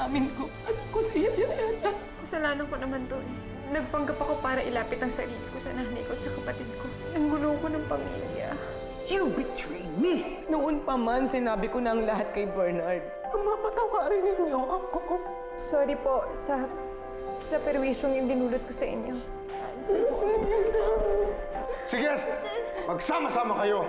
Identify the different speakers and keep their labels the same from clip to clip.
Speaker 1: Inamin ko. Anak ko si Yaya.
Speaker 2: Kasalanan ko naman to eh. Nagpanggap ako para ilapit ang sarili ko sa nanay ko at sa kapatid ko. Nanggulo ko ng pamilya.
Speaker 3: You betrayed me!
Speaker 1: Noon pa man, sinabi ko na ang lahat kay Bernard. Mapatawarin niyo ako.
Speaker 2: Sorry po sa perwisyong yung dinulot ko sa inyo.
Speaker 4: Sige, magsama-sama kayo.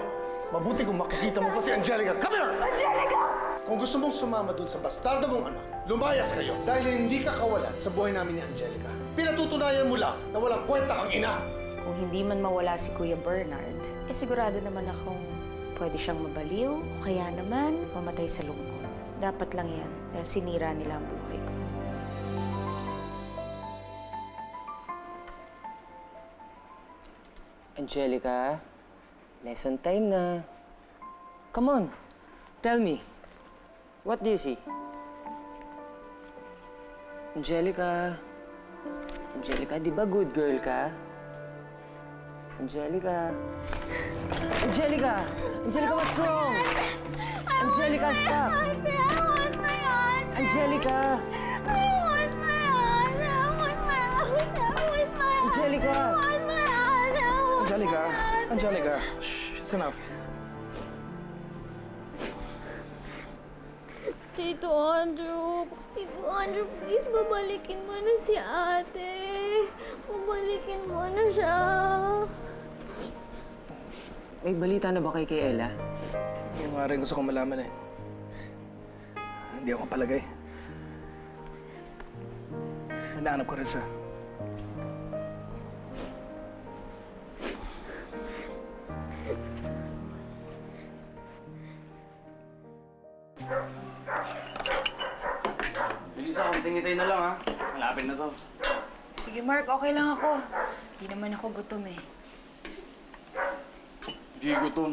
Speaker 4: Mabuti kung makikita mo pa si Angelica. Come here!
Speaker 1: Angelica!
Speaker 4: Kung gusto mong sumama dun sa bastardo mong anak, lumayas kayo. Dahil hindi ka kawalan sa buhay namin ni Angelica. Pinatutunayan mo lang na walang kwenta kang ina.
Speaker 5: Kung hindi man mawala si Kuya Bernard, sigurado naman akong pwede siyang mabaliw o kaya naman mamatay sa lungkot. Dapat lang yan dahil sinira nila ang buhay ko.
Speaker 1: Angelica, lesson time na. Come on, tell me. What do you see? Angelica. Angelica, di ba good girl ka? Angelica. Angelica! Angelica, what's wrong? Angelica, stop!
Speaker 6: I want my aunt!
Speaker 1: Angelica!
Speaker 6: I want my aunt! I want my aunt! I want my aunt!
Speaker 1: Angelica!
Speaker 6: I want my aunt! I want
Speaker 7: Angelica,
Speaker 6: my aunt!
Speaker 7: Angelica, shh, it's enough.
Speaker 6: Tito Andrew, please babalikin mo na si ate. Babalikin mo na siya.
Speaker 1: May balita na ba kay Ella?
Speaker 7: Yung nga rin gusto kong malaman eh. Hindi ako palagay. Hinahanap ko rin siya.
Speaker 8: Melissa, konting-itay na lang ha. Malapit na to.
Speaker 2: Sige Mark, okay lang ako. Hindi naman ako gutom eh.
Speaker 8: Hindi gutom.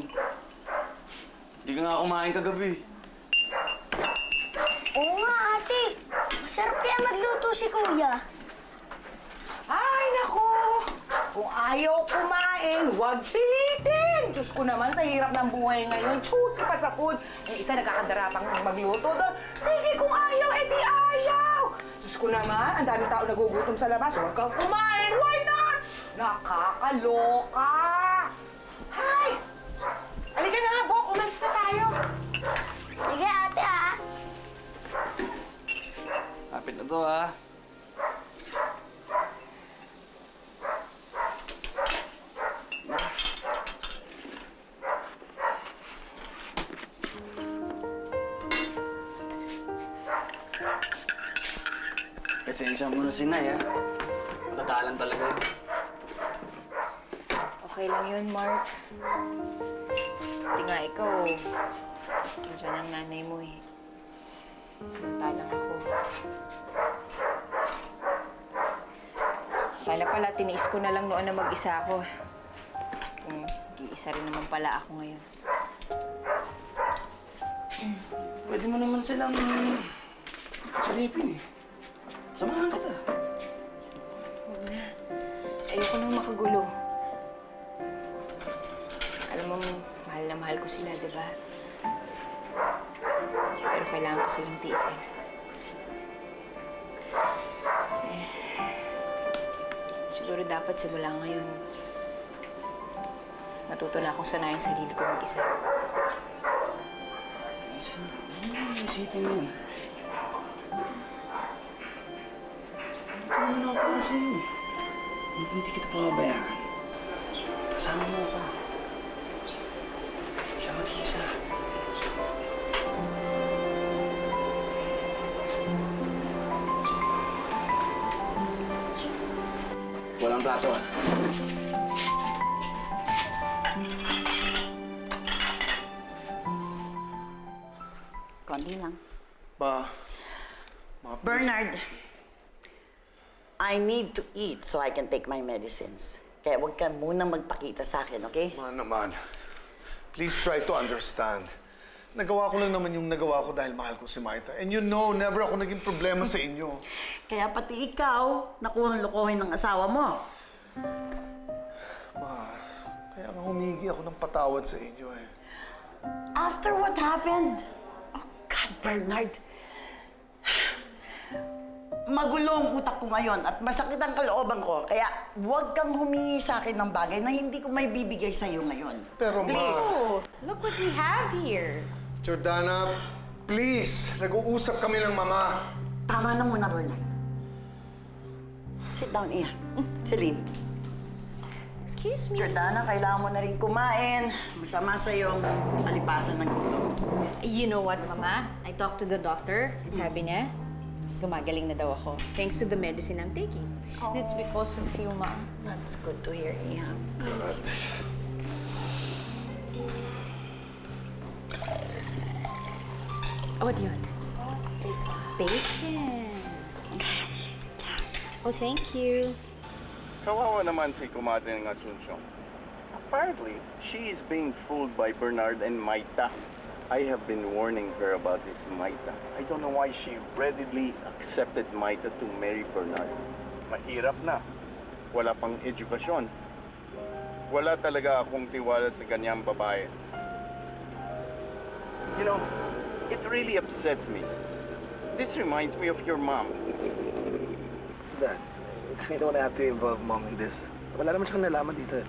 Speaker 8: Hindi ka nga kumain kagabi.
Speaker 6: Oo nga, ate. Masarap kaya magluto si kuya.
Speaker 3: Ay, nako! Kung ayaw kumain, huwag pilitin! Diyos ko naman, sa hirap ng buhay ngayon, choose pa sa food. Yung isa nagkakadarapang magluto doon. Sige, kung ayaw, edi ayaw! Diyos ko naman, ang daming tao nagugutom sa labas. Huwag kang kumain! Why not? Nakakaloka! Hay! Halika na nga, Bok. Umalis na tayo.
Speaker 6: Sige, ate, ah.
Speaker 8: Lapit na to ha. Pasensya mo na si Nay, ha? Matatalan talaga yun.
Speaker 2: Okay lang yun, Mark. Hindi nga ikaw, nandiyan ang nanay mo eh. Samantalang ako. Sana pala tiniis ko na lang noon na mag-isa ako. Kung iisa rin naman pala ako ngayon.
Speaker 8: Pwede mo naman silang silipin eh. Samahan kita.
Speaker 2: Huwag na. Ayoko nang makagulo. Alam mo, mahal na mahal ko sila, di ba? Pero kailangan ko silang tiisin. Siguro dapat simula ngayon, matuto na akong sanayin ang sarili ko mag-isa.
Speaker 8: Isipin mo yan. Ito naman ako para sa'yo eh. Hindi kita pababayaan. Kasama mo ako. Hindi ka mag-iisa. Walang plato ah.
Speaker 3: Konti lang.
Speaker 9: Bernard, I need to eat so I can take my medicines. Kaya huwag ka munang magpakita sa akin, okay?
Speaker 4: Ma naman, please try to understand. Nagawa ko lang naman yung nagawa ko dahil mahal ko si Maita. And you know, never ako naging problema sa inyo.
Speaker 9: Kaya pati ikaw, nakuhang lokohin ng asawa mo.
Speaker 4: Ma, kaya nga humingi ako ng patawad sa inyo eh.
Speaker 9: After what happened? Oh, God, Bernard. magulo ang utak ko ngayon at masakit ang kalooban ko. Kaya huwag kang humingi sa akin ng bagay na hindi ko may bibigay sa'yo ngayon.
Speaker 4: Pero
Speaker 9: Please.
Speaker 5: Oh, look what we have here.
Speaker 4: Jordana, please. Nag-uusap kami ng mama.
Speaker 9: Tama na muna, Bernard. Sit down, Iya. Celine.
Speaker 5: Excuse me.
Speaker 9: Jordana, kailangan mo na rin kumain. Masama sa'yo ang palipasan ng gutom.
Speaker 5: You know what, Mama? I talked to the doctor at sabi niya, gumagaling na daw ako. Thanks to the medicine I'm taking. And it's because of you, Ma.
Speaker 9: That's good to hear, Iya.
Speaker 4: Good.
Speaker 5: Oh, what do you want? Bacon. Oh, thank you.
Speaker 10: Kawawa naman si Kumate ng Asuncion. Apparently, she is being fooled by Bernard and Maita. I have been warning her about this Maita. I don't know why she readily accepted Maita to marry Bernard. Mahirap na. Wala pang edukasyon. Wala talaga akong tiwala sa ganyang babae. You know, it really upsets me. This reminds me of your mom.
Speaker 7: Dad, we don't have to involve Mom in this. Wala naman siyang nalaman dito eh.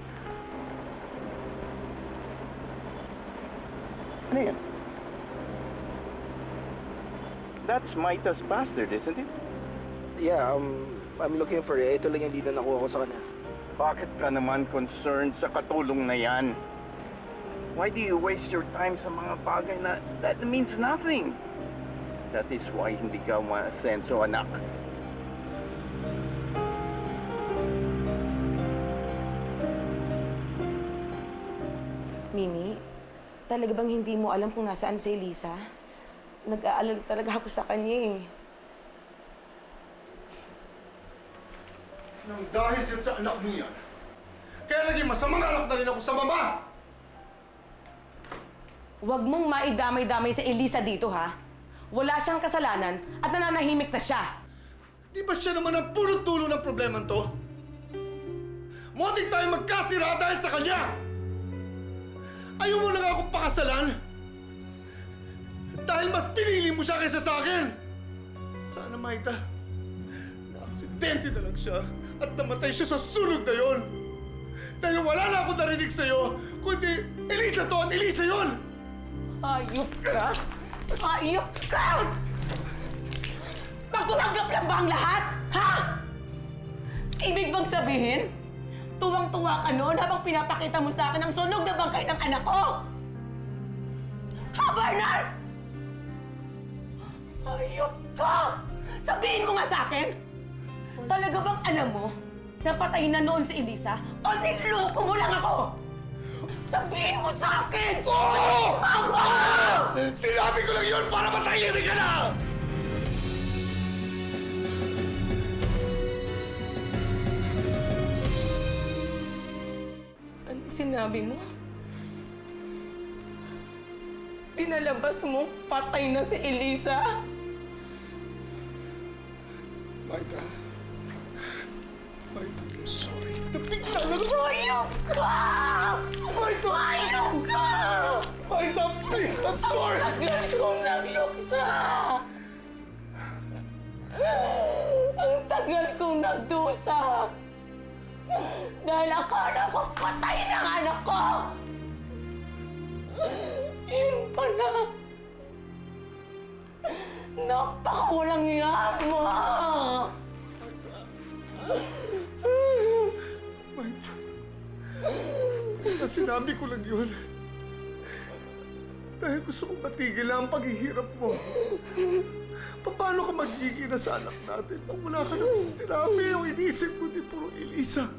Speaker 10: Ano yan? That's Maita's bastard, isn't it?
Speaker 7: Yeah, I'm looking for it. Ito lang yung lead na nakuha ko sa kanya.
Speaker 10: Bakit ka naman concerned sa katulong na yan? Why do you waste your time sa mga bagay na that means nothing? That is why hindi ka ma-asenso, anak.
Speaker 3: Mimi, talaga bang hindi mo alam kung nasaan si Elisa? Nag-aalala talaga ako sa kanya eh.
Speaker 4: Nang dahil dyan sa anak mo yan, kaya naging masamang anak na rin ako sa mama!
Speaker 3: Huwag mong maidamay-damay sa Elisa dito, ha? Wala siyang kasalanan at nananahimik na siya.
Speaker 4: Di ba siya naman ang punot dulo ng problema to? Muntik tayo magkasira dahil sa kanya! Ayaw mo lang akong pakasalan? Dahil mas pinili mo siya kaysa sa akin! Sana, Maita, na-aksidente na lang siya at namatay siya sa sunog na yon. Dahil wala na akong narinig sa'yo, kundi Elisa to at Elisa yon!
Speaker 3: Hayop ka! Hayop ka! Pagkulanggap lang ba ang lahat? Ha? Ibig bang sabihin, tuwang-tuwa ka noon habang pinapakita mo sa akin ang sunog na bangkay ng anak ko? Ha, Bernard? Hayop ka! Sabihin mo nga sa akin, talaga bang alam mo na patay na noon si Elisa o niloko mo lang ako? Sabihin mo sa akin!
Speaker 4: Oo!
Speaker 3: Ako!
Speaker 4: Sinabi ko lang yun para matahimik ka na!
Speaker 3: Anong sinabi mo? Pinalabas mo patay na si Elisa?
Speaker 4: Maita, I'm sorry. Napigla lang ako!
Speaker 3: Hayop ka!
Speaker 4: Maita!
Speaker 3: Hayop ka!
Speaker 4: Maita, please! I'm sorry!
Speaker 3: Tagas kong nagluksa! Ang tagal kong nagdusa! Dahil akala ko patay na ang anak ko! Yun pala! Napakawalang yan mo!
Speaker 4: Maita, Maita, sinabi ko lang yun. Dahil gusto kong matigil ang paghihirap mo. Paano ka magiging sa anak natin kung wala ka nang sinabi o inisip ko di puro Elisa?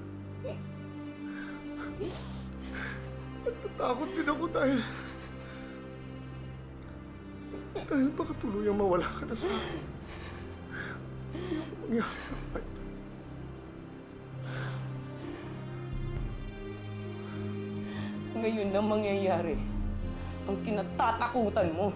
Speaker 4: At natakot din ako dahil baka tuluyang mawala ka na sa akin. Hindi ako mangyari.
Speaker 3: Ngayon na mangyayari ang kinatatakutan mo.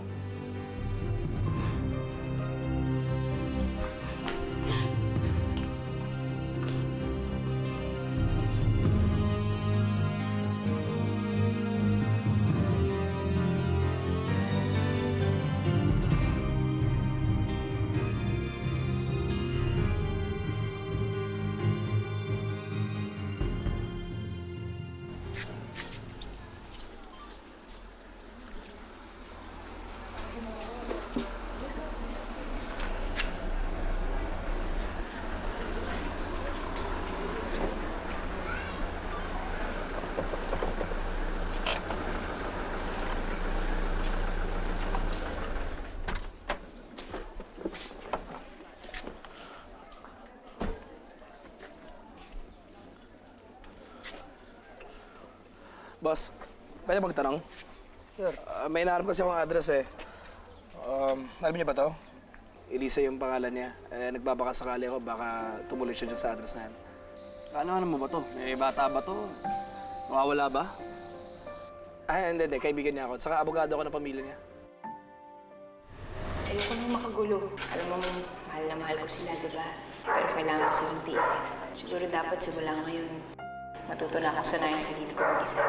Speaker 8: Boss, pwede magtanong?
Speaker 7: Sure.
Speaker 8: May hinahanap kasi akong address eh. Alam niyo ba to? Elisa yung pangalan niya. Nagbabaka sakali ako, baka tumuloy siya dyan sa address na yan.
Speaker 11: Ano mo ba to? May bata ba to? Mawawala ba?
Speaker 8: Hindi. Kaibigan niya ako. Saka abogado ako ng pamilya niya.
Speaker 2: Ayoko nang makagulo. Alam mo, mahal na mahal ko sila, di ba? Pero kailangan ko silang tiisin. Siguro dapat simula ngayon, matuto na akong sanayin sa sarili ko mag-isa.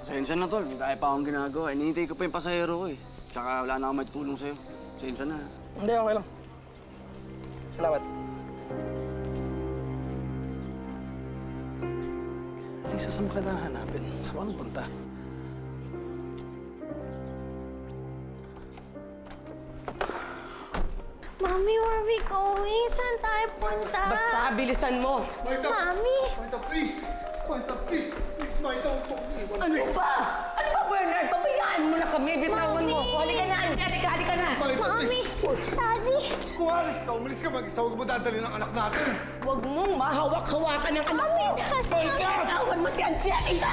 Speaker 11: Pasensya na, tol. May kaya pa akong ginagawa. Hinihintay ko pa yung pasahero ko eh. Tsaka wala na akong matutulong sa'yo. Pasensya na.
Speaker 8: Hindi, okay lang. Salamat. Lisa, saan ba kita hanapin? Saan ka nagpunta?
Speaker 6: Mommy, where are we going? Saan tayo punta?
Speaker 3: Basta, bilisan mo.
Speaker 4: Maita!
Speaker 6: Mami!
Speaker 4: Maita, please! Maita, please! Please, Maita, huwag mo akong iwan.
Speaker 3: Ano ba? Ano ba, Bernard? Pabayaan mo na kami. Bitawan mo.
Speaker 6: Mami!
Speaker 3: Halika na, Angelica. Halika na.
Speaker 4: Maita,
Speaker 6: Mami!
Speaker 4: please!
Speaker 6: Daddy!
Speaker 4: Kung alis ka, umalis ka mag-isa, huwag mo dadalhin ang anak natin.
Speaker 3: Huwag mong mahawak-hawakan ng anak
Speaker 6: Mami!
Speaker 3: ko.
Speaker 6: Daddy!
Speaker 3: Tawan mo si Angelica!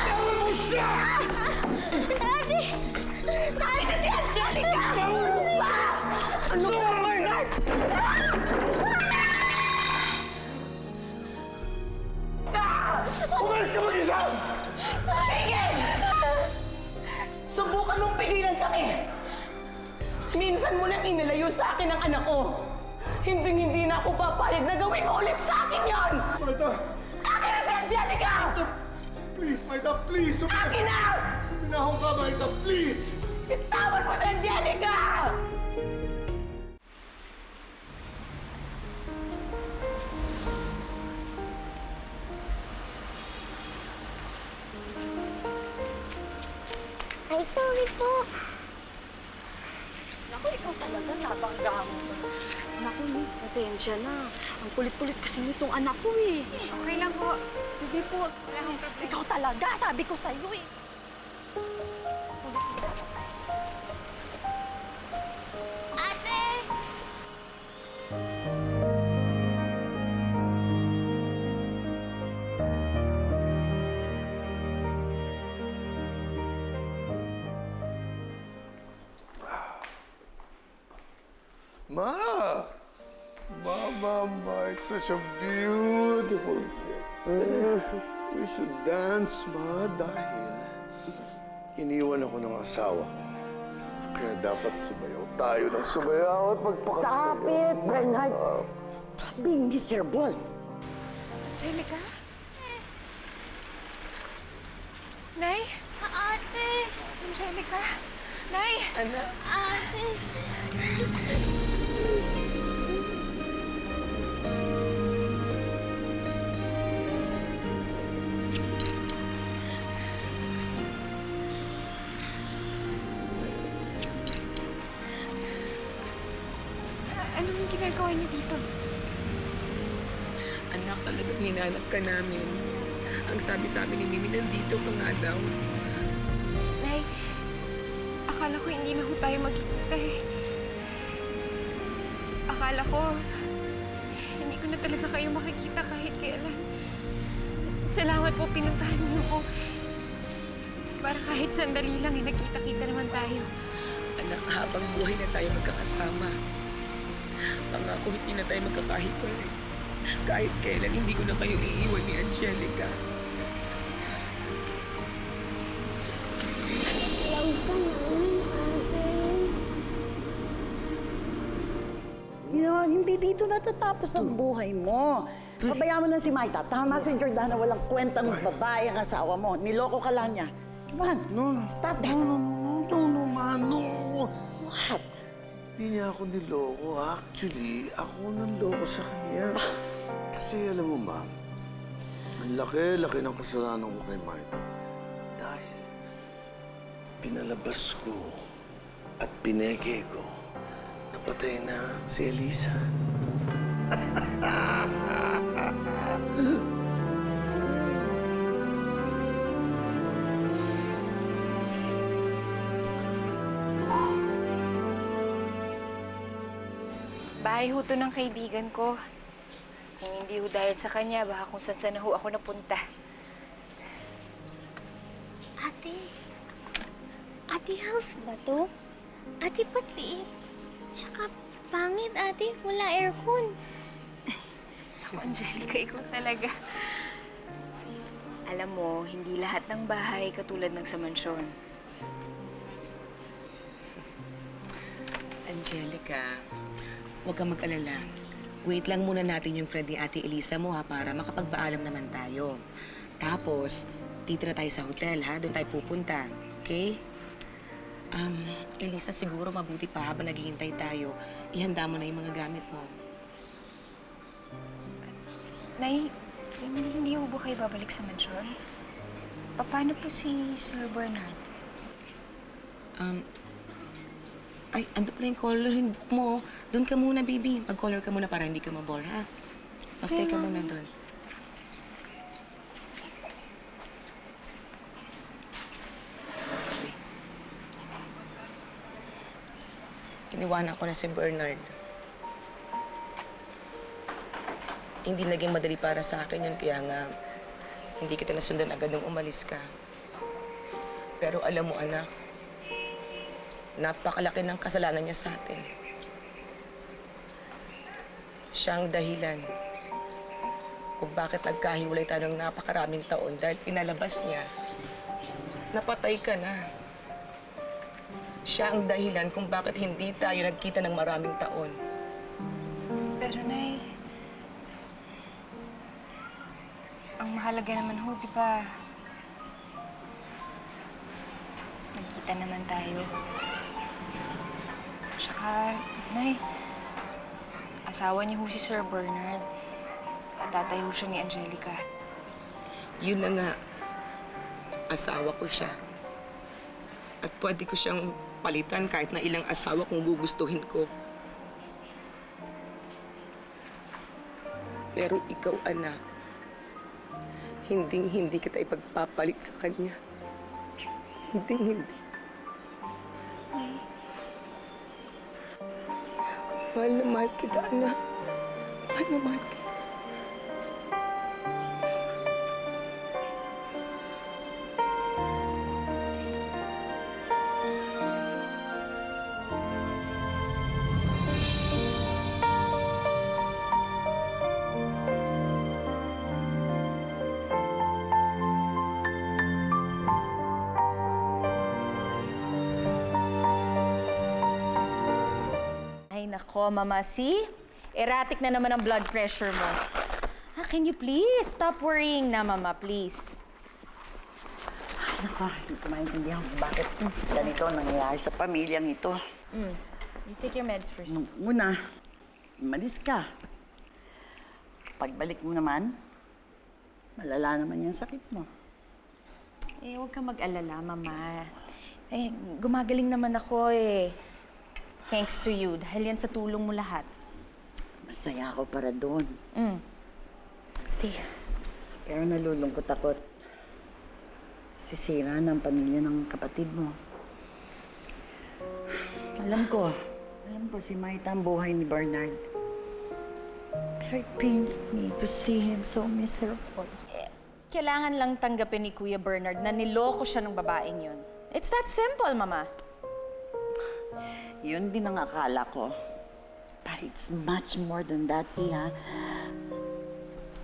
Speaker 6: Daddy!
Speaker 3: Ay, si Angelica! Ano ba? Ano ba, Bernard?
Speaker 4: Umalis ka mag-isa!
Speaker 3: Sige! Subukan mong pigilan kami. Minsan mo nang inalayo sa akin ang anak ko. Hindi na ako papayag na gawin mo ulit sa akin yon.
Speaker 4: Maita!
Speaker 3: Akin na si Angelica!
Speaker 4: Please, Maita, please!
Speaker 3: Akin na!
Speaker 4: Minahon ka, Maita, please!
Speaker 3: Bitawan mo si Angelica!
Speaker 6: Ay, sorry po.
Speaker 12: Naku, ikaw talaga, nabangga mo. Naku, miss, pasensya na. Ang kulit-kulit kasi nitong anak ko eh.
Speaker 2: Okay lang po.
Speaker 12: Sige po. Ikaw talaga, sabi ko sa'yo eh.
Speaker 6: Ate!
Speaker 4: Ma! Ma, it's such a beautiful day. We should dance, Ma, dahil iniwan ako ng asawa ko. Kaya dapat sumayaw tayo ng sumayaw at magpakasaya.
Speaker 9: Stop it, Bernard! Stop being miserable.
Speaker 2: Angelica? Nay?
Speaker 6: Ate!
Speaker 2: Angelica? Nay?
Speaker 6: Ate!
Speaker 2: Anong ginagawa niyo dito?
Speaker 3: Anak, talagang hinanap ka namin. Ang sabi-sabi ni Mimi, nandito ka nga daw.
Speaker 2: Nay, akala ko hindi na ho tayo magkikita eh. Akala ko, hindi ko na talaga kayo makikita kahit kailan. Salamat po, pinuntahan niyo ko. Para kahit sandali lang, eh, nagkita-kita naman tayo.
Speaker 3: Anak, habang buhay na tayo magkakasama. Pangako, hindi na tayo magkakahiwalay. Kahit kailan, hindi ko na kayo iiwan ni Angelica.
Speaker 9: You know, hindi dito natatapos ang buhay mo. Pabayaan mo na si Maita. Tama si Jordana, walang kwentang babae ang asawa mo. Niloko ka lang niya. Come on, stop that.
Speaker 4: No, Ma, no.
Speaker 9: What?
Speaker 4: Hindi niya ako niloko. Actually, ako nanloko sa kanya. Kasi alam mo, ma'am, ang laki-laki ng kasalanan ko kay Maita. Dahil pinalabas ko at pineke ko na patay na si Elisa.
Speaker 2: Bahay ho to ng kaibigan ko. Kung hindi ho dahil sa kanya, baka kung saan na ho ako napunta.
Speaker 6: Ate, ate house ba to? Ate, patliit. Tsaka pangit, ate. Wala aircon.
Speaker 2: Ako, Angelica, ikaw talaga. Alam mo, hindi lahat ng bahay katulad ng sa mansyon.
Speaker 13: Angelica, huwag kang mag-alala. Wait lang muna natin yung friend ni Ate Elisa mo ha, para makapagpaalam naman tayo. Tapos, titira tayo sa hotel ha, doon tayo pupunta. Okay? Elisa, siguro mabuti pa habang naghihintay tayo, ihanda mo na yung mga gamit mo.
Speaker 2: Nay, hindi ho ba kayo babalik sa mansyon? Paano po si Sir Bernard?
Speaker 13: Ay, ando pa rin yung coloring book mo. Doon ka muna, baby. Mag-color ka muna para hindi ka mabore, ha? Stay ka muna doon. Iniwanan ko na si Bernard. Hindi naging madali para sa akin yun, kaya nga hindi kita nasundan agad nung umalis ka. Pero alam mo, anak, napakalaki ng kasalanan niya sa atin. Siya ang dahilan kung bakit nagkahiwalay tayo ng napakaraming taon dahil pinalabas niya. Napatay ka na. Siya ang dahilan kung bakit hindi tayo nagkita ng maraming taon.
Speaker 2: Pero, Nay, ang mahalaga naman ho, di ba? Nagkita naman tayo. Tsaka, Nay, asawa niyo ho si Sir Bernard. At tatay ho siya ni Angelica.
Speaker 13: Yun na nga, asawa ko siya. At pwede ko siyang palitan kahit na ilang asawa kung gugustuhin ko. Pero ikaw, anak, hindi kita ipagpapalit sa kanya. Hindi. Mahal na mahal kita, anak. Mahal na mahal kita.
Speaker 5: Ay, nako, Mama. See? Erratic na naman ang blood pressure mo. Can you please stop worrying na, Mama, please?
Speaker 9: Ay, nako, hindi ko maintindihan kung bakit ganito ang nangyayari sa pamilyang ito.
Speaker 5: You take your meds first.
Speaker 9: Nung una, umalis ka. Pagbalik mo naman, malala naman yung sakit mo.
Speaker 5: Eh, huwag kang mag-alala, Mama. Eh, gumagaling naman ako eh. Thanks to you, dahil yan sa tulong mo lahat.
Speaker 9: Masaya ako para doon.
Speaker 5: Stay here.
Speaker 9: Pero nalulungkot ako. Sisira ng pamilya ng kapatid mo. Alam ko si Maita ang buhay ni Bernard. Pero it pains me to see him so miserable.
Speaker 5: Kailangan lang tanggapin ni Kuya Bernard na niloko siya ng babaeng yun. It's that simple, Mama.
Speaker 9: Yun din ang akala ko. But it's much more than that, Tia.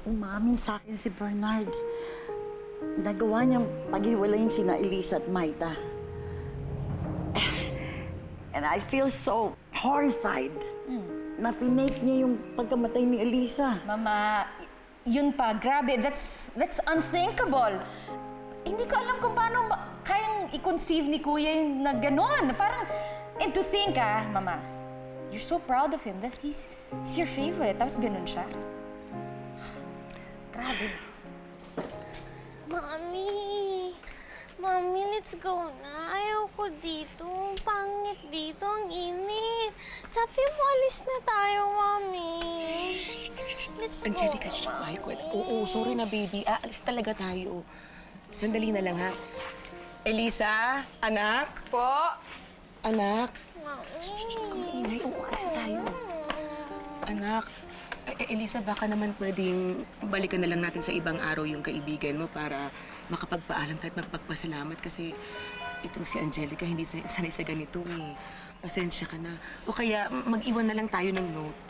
Speaker 9: Umamin sa akin si Bernard. Nagawa niyang paghiwalayin sina Elisa at Maita. And I feel so horrified na pinake niya yung pagkamatay ni Elisa.
Speaker 5: Mama, yun pa, grabe. That's unthinkable. Hindi ko alam kung paano kayang i-conceive ni Kuya yung na gano'n. Parang, and to think, Mama, you're so proud of him that he's your favorite. Tapos ganun siya. Grabe.
Speaker 6: Mami, let's go na. Ayaw ko dito. Pangit dito. Ang init. Sabi mo, alis na tayo, Mami. Let's go.
Speaker 13: Angelica, quiet. Oo, sorry na, baby. Aalis talaga tayo. Sandali na lang, ha? Elisa, anak?
Speaker 2: Po?
Speaker 13: Anak?
Speaker 6: Mami.
Speaker 13: Ingay, upo kasi tayo. Anak, Elisa, baka naman pwedeng balikan na lang natin sa ibang araw yung kaibigan mo para makapagpaalam tayo at magpagpasalamat kasi itong si Angelica hindi sanay sa ganito eh. Pasensya ka na. O kaya mag-iwan na lang tayo ng note.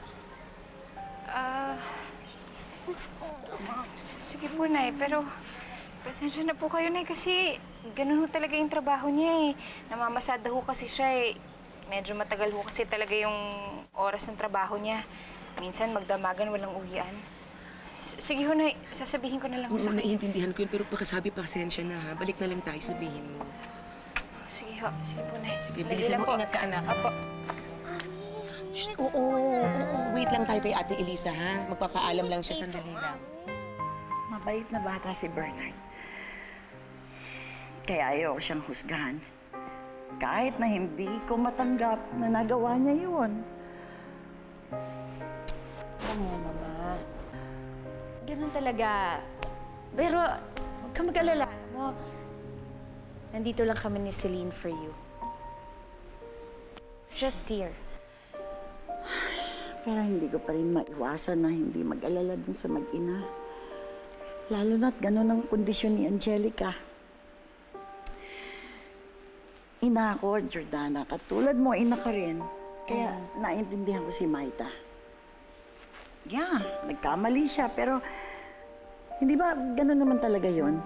Speaker 2: Sige po, Nay, pero pasensya na po kayo, Nay, kasi ganun ho talaga yung trabaho niya eh. Namamasada ho kasi siya eh. Medyo matagal ho kasi talaga yung oras ng trabaho niya. Minsan magdamagan, walang uwian. Sige ho, Nay, sasabihin ko na lang ho sa kanya.
Speaker 13: Naiintindihan ko yun, pero pakisabi pasensya na ha. Balik na lang tayo, sabihin mo.
Speaker 2: Sige ho, sige po, Nay.
Speaker 13: Sige, bilisan mo. Ingat ka, anak.
Speaker 2: Apo.
Speaker 13: Oo. Wait lang tayo kay Ate Elisa, ha? Magpapaalam lang siya, sandali lang.
Speaker 9: Mabait na bata si Bernard. Kaya ayaw ko siyang husgahan. Kahit na hindi ko matanggap na nagawa niya yun.
Speaker 5: Alam mo, Mama. Ganun talaga. Pero, huwag ka mag-alala. Mo, nandito lang kami ni Celine for you. Just here.
Speaker 9: Pero hindi ko pa rin maiwasan na hindi mag-alala dun sa mag-ina. Lalo na't ganun ang kondisyon ni Angelica. Ina ako, Jordana. Katulad mo, ina ka rin. Kaya naintindihan ko si Maita. Yeah, nagkamali siya, pero hindi ba ganun naman talaga yon?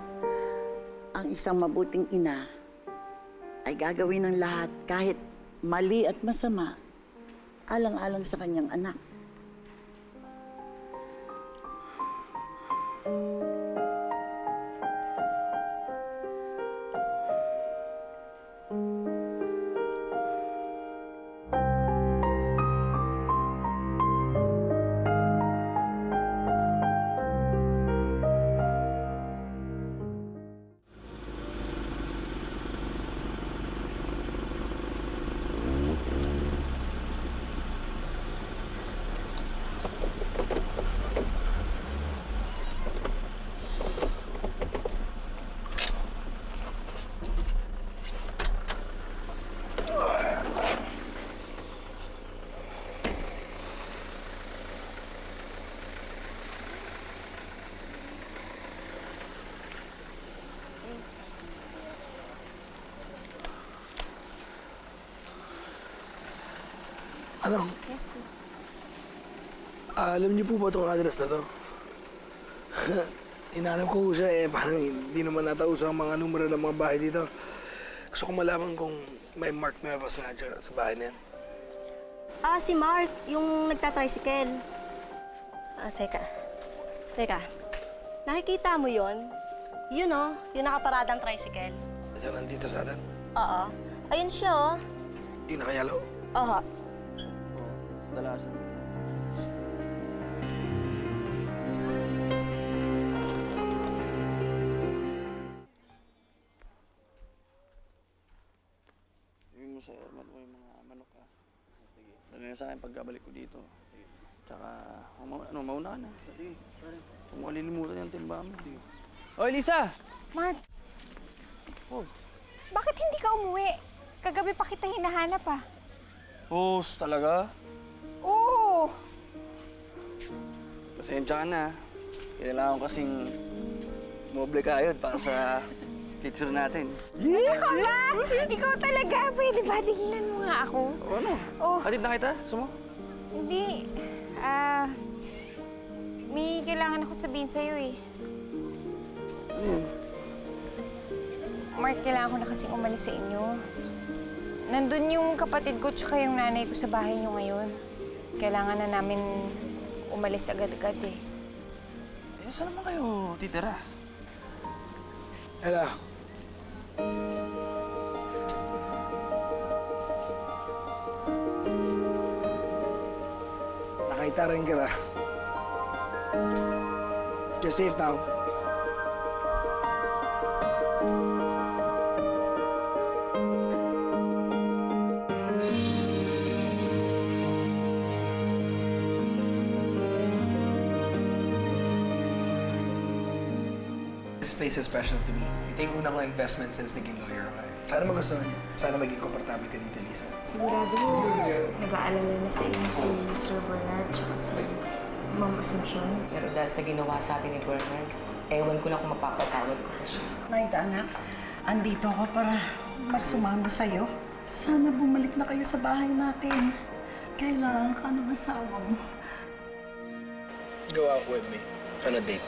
Speaker 9: Ang isang mabuting ina ay gagawin ng lahat kahit mali at masama alang-alang sa kanyang anak.
Speaker 8: Ano?
Speaker 2: Yes, sir.
Speaker 8: Alam niyo po ba itong address na to? Inanap ko siya eh, parang hindi naman natauso ang mga numero ng mga bahay dito. Gusto ko malaman kung may Mark Nuevas nga dyan sa bahay na yan.
Speaker 6: Si Mark, yung nagtatricycle. Teka. Nakikita mo yon? Yun oh, yung nakaparadang tricycle.
Speaker 8: Ito nandito sa atin?
Speaker 6: Oo. Ayun siya oh.
Speaker 8: Yung nakayalo?
Speaker 6: Oo.
Speaker 11: Dalasan. Sabi mo sa mo yung mga manok ha. Sige. Dali sa akin pagkabalik ko dito. Sige. Tsaka, mauna ka na. Sige. Huwag mo kalilimutan yung timba mo. Sige. Oy, Lisa!
Speaker 2: Mark,
Speaker 11: Oh.
Speaker 2: bakit hindi ka umuwi? Kagabi pa kita hinahanap ah.
Speaker 11: Oh, talaga?
Speaker 2: Oo!
Speaker 11: Pasensya ka na. Kailangan ko kasing moble kayod para sa picture natin.
Speaker 2: Ikaw ba? Ikaw talaga. Pwede ba? Tigilan mo nga ako.
Speaker 11: O ano?
Speaker 2: Oh.
Speaker 11: Hatid na kita? Gusto mo?
Speaker 2: Hindi. May kailangan ako sabihin sa'yo eh.
Speaker 11: Ano yun?
Speaker 2: Mark, kailangan ko na kasing umalis sa inyo. Nandun yung kapatid ko tsaka yung nanay ko sa bahay niyo ngayon. Kailangan na namin umalis agad-agad eh.
Speaker 11: Eh, saan naman kayo titira?
Speaker 8: Ella. Nakita rin kita. You're safe now.
Speaker 14: This place is special to me. Ito yung una kong investment since naging lawyer ako.
Speaker 8: Sana magustuhan niyo. Sana maging komportable ka dito, Lisa.
Speaker 2: Sigurado mo, nag-aalala na sa inyo si Sir Bernard tsaka si
Speaker 13: Ma'am Asuncion, pero dahil sa ginawa sa atin ni Bernard, ewan ko na kung mapapatawad ko pa siya.
Speaker 9: Maita, anak, andito ako para magsumano sa'yo. Sana bumalik na kayo sa bahay natin. Kailangan ka ng asawa mo.
Speaker 8: Go out with me on a date.